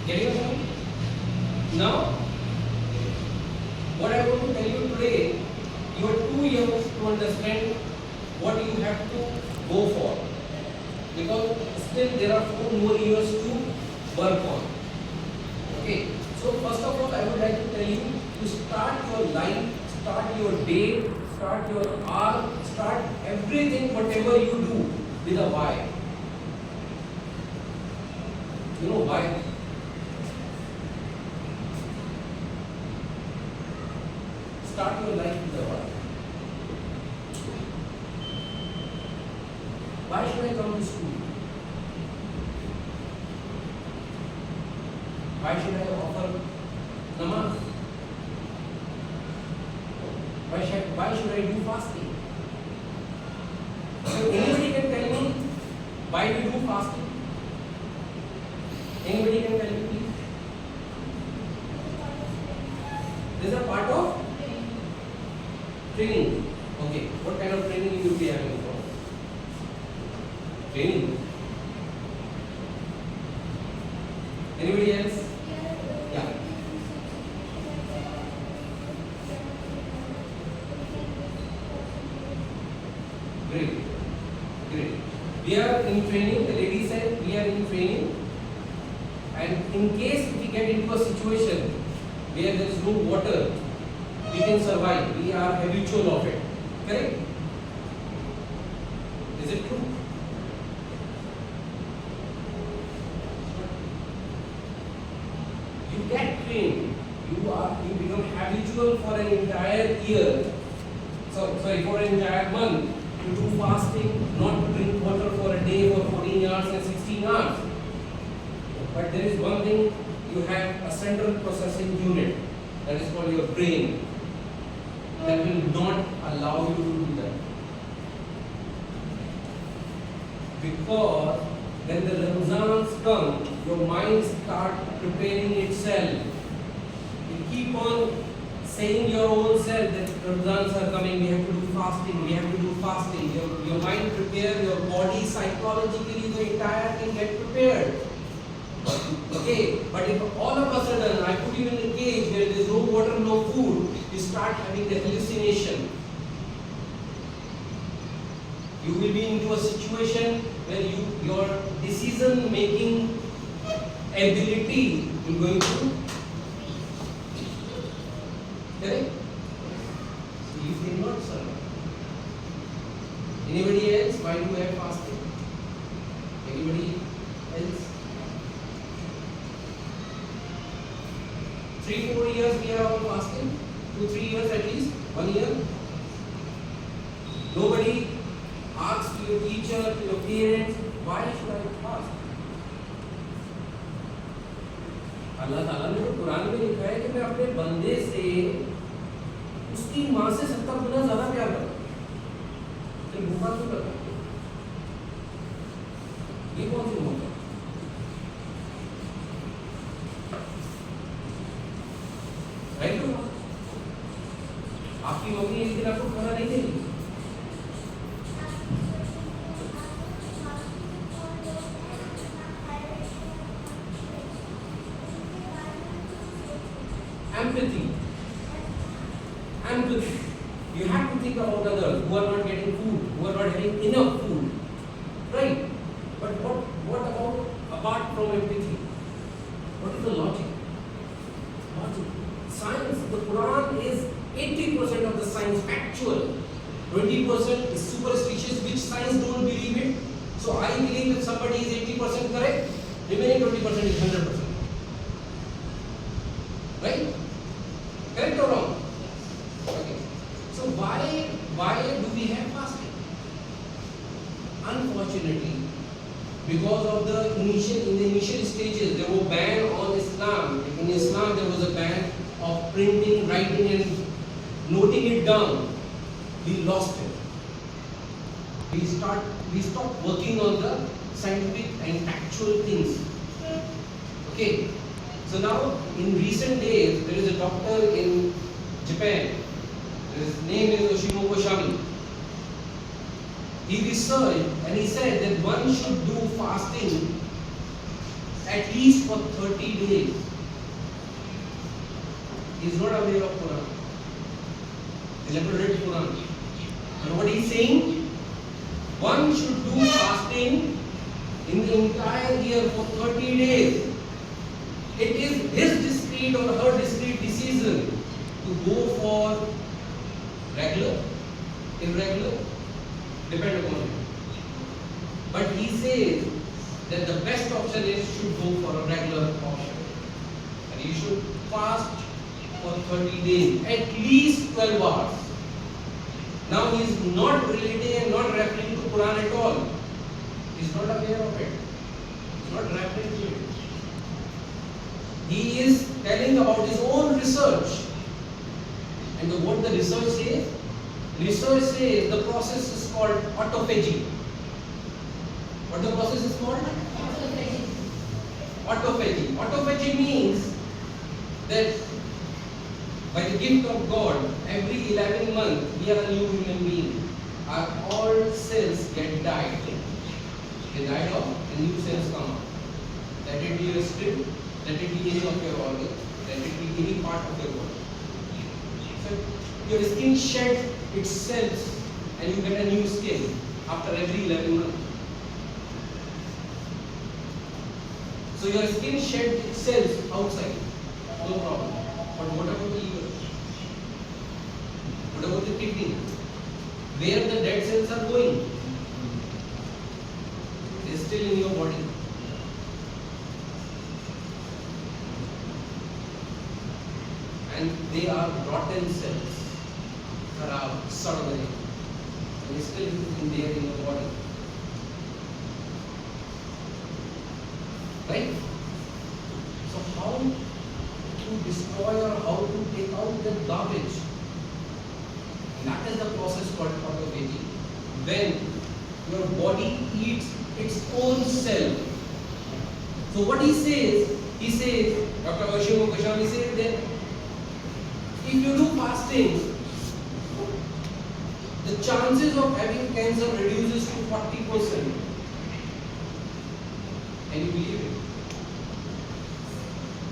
Getting it? Now, what I want to tell you today, you have 2 years to understand what you have to go for, because still there are 4 more years to work on. Okay, so first of all, I would like to tell you to start your life, start your day, start your hour, start everything, whatever you do, with a why. You know why? Start your life with a why. Why should I come to school? Why should I offer namaz? Why should I do fasting? So anybody can tell me why we do fasting? Anybody can tell me, please? This is a part of training. Okay, what kind of training you will be having for? Training. Anybody else? Yeah. Great. Great. We are in training. The lady said we are in training. And in case we get into a situation where there is no water, we can survive. We are habitual of it. Correct? Is it true? You get trained. You become habitual for an entire year. For an entire month to do fasting, not to drink water for a day for 14 hours and 16 hours. But there is one thing, you have a central processing unit, that is called your brain, that will not allow you to do that. Because when the Ramzans come, your mind starts preparing itself. You keep on saying your own self that Ramzans are coming, we have to do fasting, we have to do fasting. Your mind prepare, your body psychologically, the entire thing get prepared. Okay, but if all of a sudden I put you in a cage where there is no water, no food, you start having the hallucination. You will be into a situation where your decision making ability will going to, correct? So you will not survive. Anybody else? Why do we have fasting? Anybody else? 3-4 years we are all fasting. 2-3 years at least. 1 year. Nobody asks to your teacher, to your parents, why should I fast? अल्लाह ताला ने तो कुरान में लिखा है कि मैं अपने बंदे से उसकी माँ से 70 गुना ज़्यादा प्यार करता हूँ। फिर भूखा क्यों करता हूँ? ये कौन सी मोहब्बत? आपकी मम्मी इस दिन आपको खाना नहीं देगी। Empathy. You have to think about others who are not getting food, who are not having enough food, right? But what about apart from empathy? What is the logic? Science. The Quran is 80% of the science factual. 20% is superstitious, which science don't believe it. So I believe if somebody is 80% correct, remaining 20% is 100%. Right? Correct or wrong? Okay. So why do we have fasting? Unfortunately, because of in the initial stages, there was a ban on Islam. In Islam, there was a ban of printing, writing, and noting it down. We lost it. We stopped working on the scientific and factual things. Okay. So now, in recent days, there is a doctor in Japan. His name is Oshimo Koshami. He researched and he said that one should do fasting at least for 30 days. He is not aware of Quran. He never read Quran. And what he is saying? One should do fasting in the entire year for 30 days. It is his discreet or her discreet decision to go for regular, irregular, depend upon him. But he says that the best option is should go for a regular option. And you should fast for 30 days, at least 12 hours. Now he is not relating and not referring to Quran at all. He is not aware of it. He is not referring to it. He is telling about his own research. And what the research says? Research says the process is called autophagy. What the process is called? Autophagy. Autophagy. Autophagy means that by the gift of God, every 11 months we are a new human being. Our all cells get died. They died off and new cells come out. Let it be your skin, let it be any of your organ, let it be any part of your body. So your skin sheds its cells and you get a new skin after every 11 months. So your skin sheds its cells outside, no problem. But what about the liver? What about the kidney? Where the dead cells are going? They are still in your body. And they are rotten cells. Kharab, sadgane. They are still there in your body. Right? So how to destroy or how to take out the garbage? That is the process called autophagy. When your body eats its own cell. So what he says, Dr. Ashim Kashani says that if you do fasting, the chances of having cancer reduces to 40%. Can you believe it?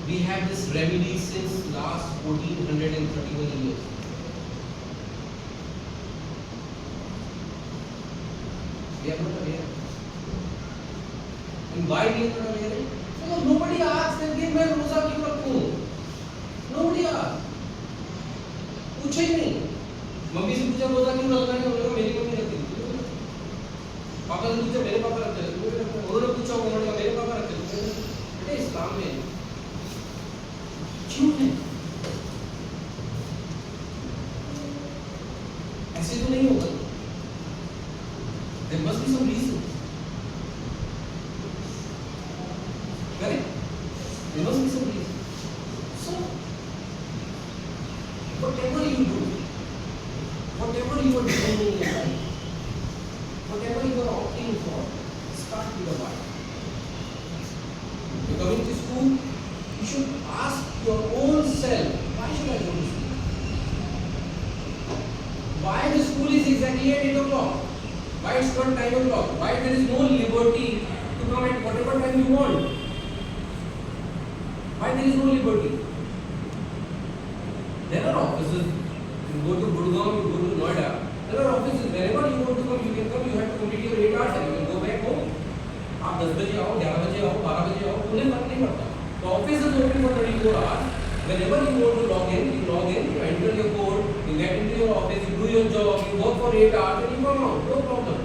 We have this remedy since last 1431 years. We are not aware. And why we are not aware? Because nobody asks them कि मैं रोजा क्यों रखूं? Nobody asks. पूछे ही नहीं. Mummy से पूछा रोजा क्यों रखना है? उन्होंने कहा मेरी मम्मी रखती थी. पापा से पूछा मेरे पापा रखते थे. उन्होंने पूछा उन्होंने कहा मेरे पापा रखते थे. बेटे इस्लाम में क्यों है? ऐसे तो नहीं होगा. There must be some reason. Correct? There must be some reason. So, whatever you do, whatever you are doing in your life, whatever you are opting for, start with the why. You're coming to school, you should ask your own self, why should I go to school? Why the school is exactly at 8 o'clock? Why it's not time o'clock? Why there is no liberty to come at whatever time you want? Why there is no liberty? There are offices. You go to Gurgaon, you go to Noida. There are offices. Wherever you want to come, you can come. You have to complete your 8 hours and you can go back home. आप 10 बजे आओ, 11 बजे आओ, 12 बजे आओ, उन्हें फर्क नहीं पड़ता. The office is open for 24 hours. Whenever you want to log in, you enter your code, you get into your office, you do your job, you work for 8 hours and you come out. No problem.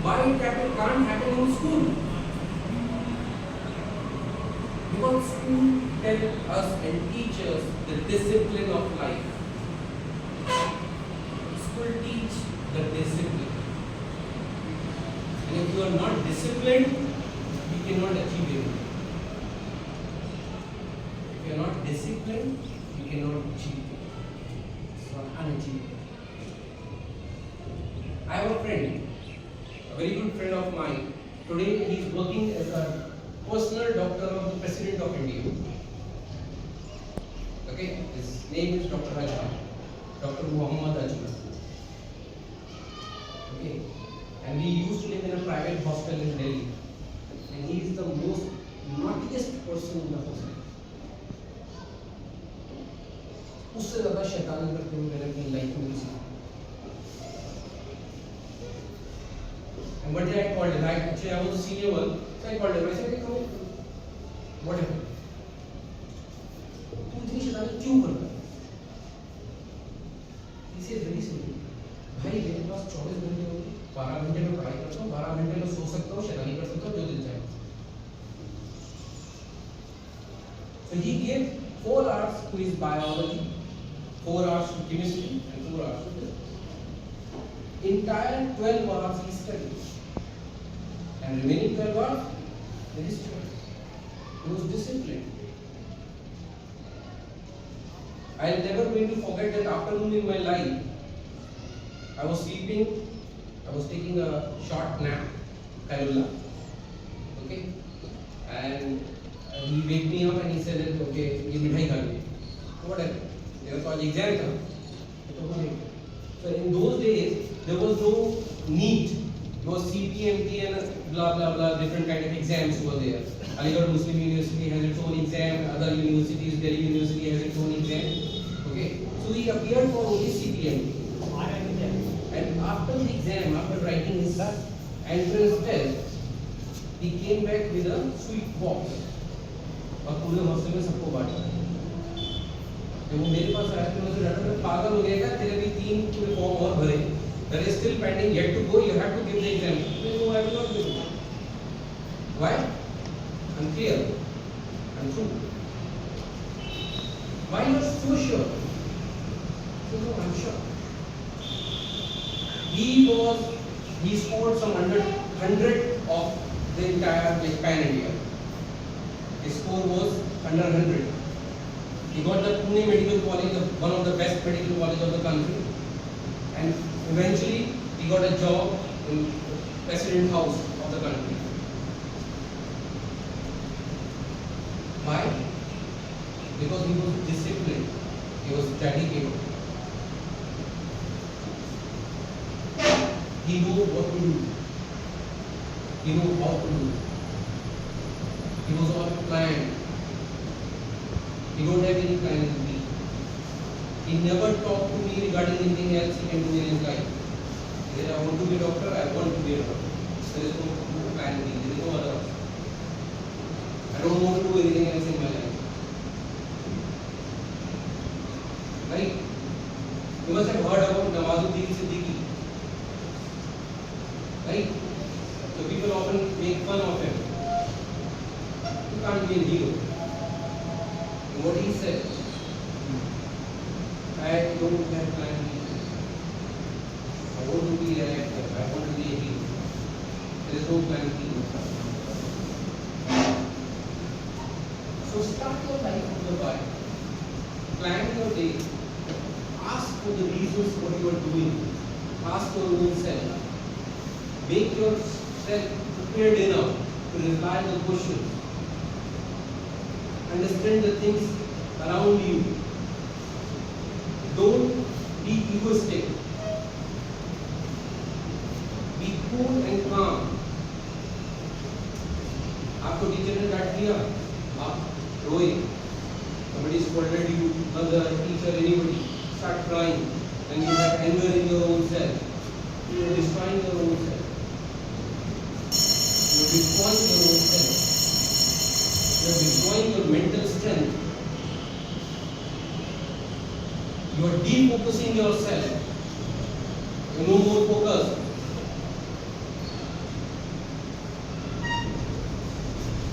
Why it can't happen in school? Because school tells us and teach us the discipline of life. School teach the discipline. And if you are not disciplined, you cannot achieve anything. If you are not disciplined, you cannot achieve it. It's not unachievable. I have a friend, a very good friend of mine. Today he is working as a personal doctor of the President of India. Okay, his name is Dr. Ajma, Dr. Muhammad Ajma. Okay, and he used to live in a private hospital in Delhi. and he is the most naughtiest person in the hostel. उससे ज़्यादा शैतानी करते हुए मैंने अपनी life में किसी. And what did I call him? Actually, I was the senior one, so I called him. I said, "Hey, come here. What happened? तू इतनी शैतानी क्यों करता है?" He said very simple. भाई मेरे पास 24 घंटे होंगे, 12 घंटे में पढ़ाई करता हूँ, 12 घंटे में सो सकता हूँ, शैतानी कर सकता हूँ, जो दिल चाहे. So he gave 4 hours to his biology, 4 hours to chemistry, and 4 hours to physics. Entire 12 hours he studied, and remaining 12 hours he studied. He was disciplined. I'll never going to forget that afternoon in my life. I was sleeping, I was taking a short nap, Kailula, okay, and he waked me up and he said that, okay, ये मिठाई खा ली. Whatever. मेरा तो आज exam था, तो हो गया. So in those days there was no NEET, there was CPMT and blah blah blah, different kind of exams were there. Aligarh Muslim University has its own exam, other universities, Delhi University has its own exam. Okay, so he appeared for only CPMT. And after the exam, after writing his entrance test, he came back with a sweet box. और पूरे hostel में सबको बांटा. जब वो मेरे पास आया तो मुझे लगा मैं पागल हो गया, तेरे भी 3 पूरे फॉर्म और भरे. There is still pending, yet to go. You have to give the exam. No, I will not give it. Why? I'm clear. I'm true. Why you are so sure? So no, I'm sure. He scored some 100 of the entire pan India. His score was under 100. He got the Pune Medical College, one of the best medical college of the country, and eventually he got a job in President House of the country. Why? Because he was disciplined. He was dedicated. He knew what to do. He knew how to do. He was all planned. He don't have any plan in me. He never talked to me regarding anything else he can do in his life. He said, I want to be a doctor, I want to be a doctor. There is no plan B, there is no other option. I don't want to do anything else in my life. Right? You must have heard about Nawazuddin Siddiqui. Right? So people often make fun of him. You can't be a hero. And what he said, I don't have plan B. I want to be an actor. I want to be a hero. There is no plan B. So start your life from the why. Plan your day. Ask for the reasons what you are doing. Ask your own self. Make yourself prepared enough to reply the questions. Understand the things around you. Don't be egoistic. Be cool and calm. आपको teacher ने डांट दिया, आप रोए. Somebody scolded you, mother, teacher, anybody. Start crying. Then you have anger in your own self. You are destroying your own self. You are destroying your own self. You are destroying your mental strength. You are defocusing yourself. You are no more focused.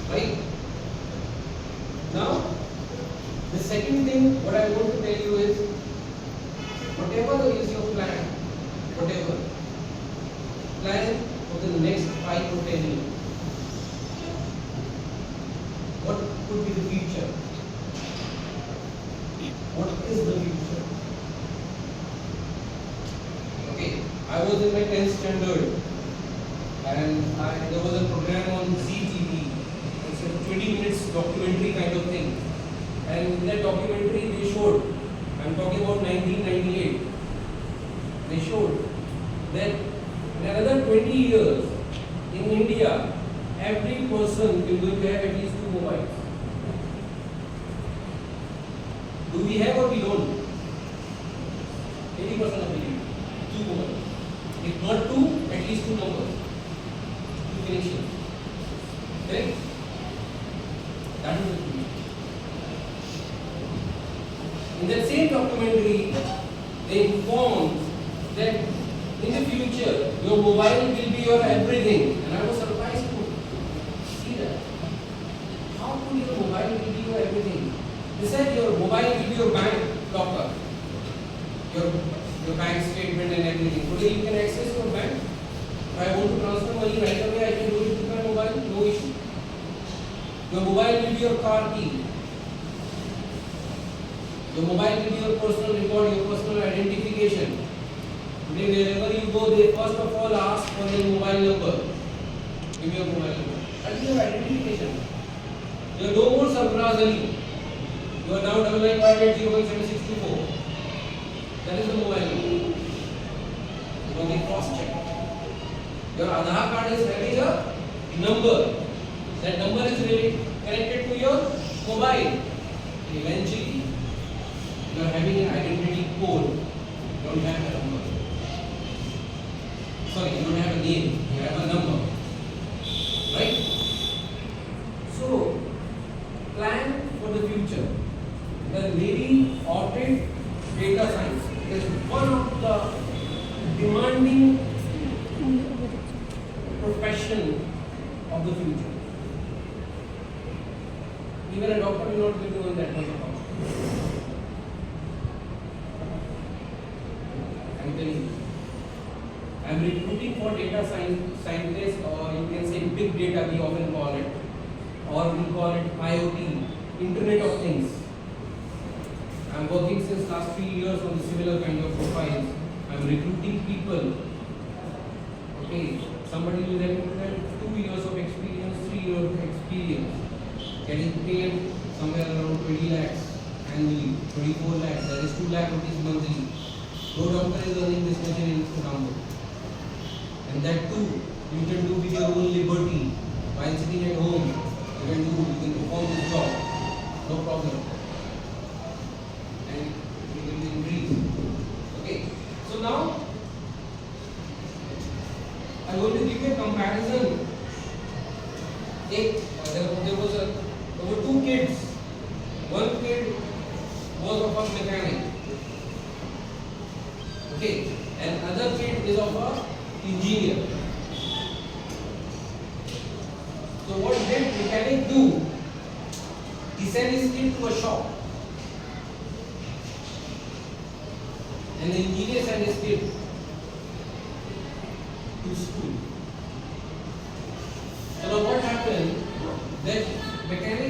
Right? Now, the second thing what I want to tell you is, whatever is your plan, whatever, plan for the next 5 or 10 years. What could be the future? What is the future? Okay, I was in my 10th standard and there was a program on ZTV. It's a 20 minutes documentary kind of thing. And in that documentary they showed, I'm talking about 1998, they showed that in another 20 years in India every person is going to have at least 2 mobiles. Do we have or we don't? 80% of the people, 2 mobiles. If not 2, at least 2 numbers, 2 connections. Correct? That is the thing. In that same documentary, they informed that in the future, your mobile will be your everything. And I was surprised to see that. How could your mobile will be your everything? They said your mobile will be your bank locker, your bank statement and everything. Today you can access your bank. If I want to transfer money right away, I can do it with my mobile, no issue. Your mobile will be your car key. Your mobile will be your personal record, your personal identification. Today, wherever you go, they first of all ask for your mobile number. Give me your mobile number. That is your identification. You are no more Sarfraz Ali. You are now 9958017624. That is the mobile number. You can cross-check. Your Aadhaar card is having a number. That number is really connected to your mobile. Eventually, you are having an identity code. You don't have a number. Sorry, you don't have a name. You have a number. Right? So, plan for the future. The Navy ordered data science. It is one of the demanding profession of the future. Even a doctor will not be doing that much of work. I am telling you. I am recruiting for data scientists, or you can say big data, we often call it, or we call it IoT, Internet of Things. I am working since last 3 years on similar kind of profiles. I am recruiting people. Okay, somebody will have 2 years of experience, 3 years of experience, getting paid somewhere around 20 lakhs annually, 24 lakhs, that is 2 lakh rupees monthly. No doctor is earning this much in Istanbul. And that too, you can do with your own liberty. While sitting at home, you can perform this job. No problem. And it will increase. Okay. So now, I want to give you a comparison. There were 2 kids. One kid was of a mechanic. Okay. And other kid is of a engineer. So what did mechanic do? He sent his kid to a shop, and the engineer sent his kid to school. So now what happened? That mechanic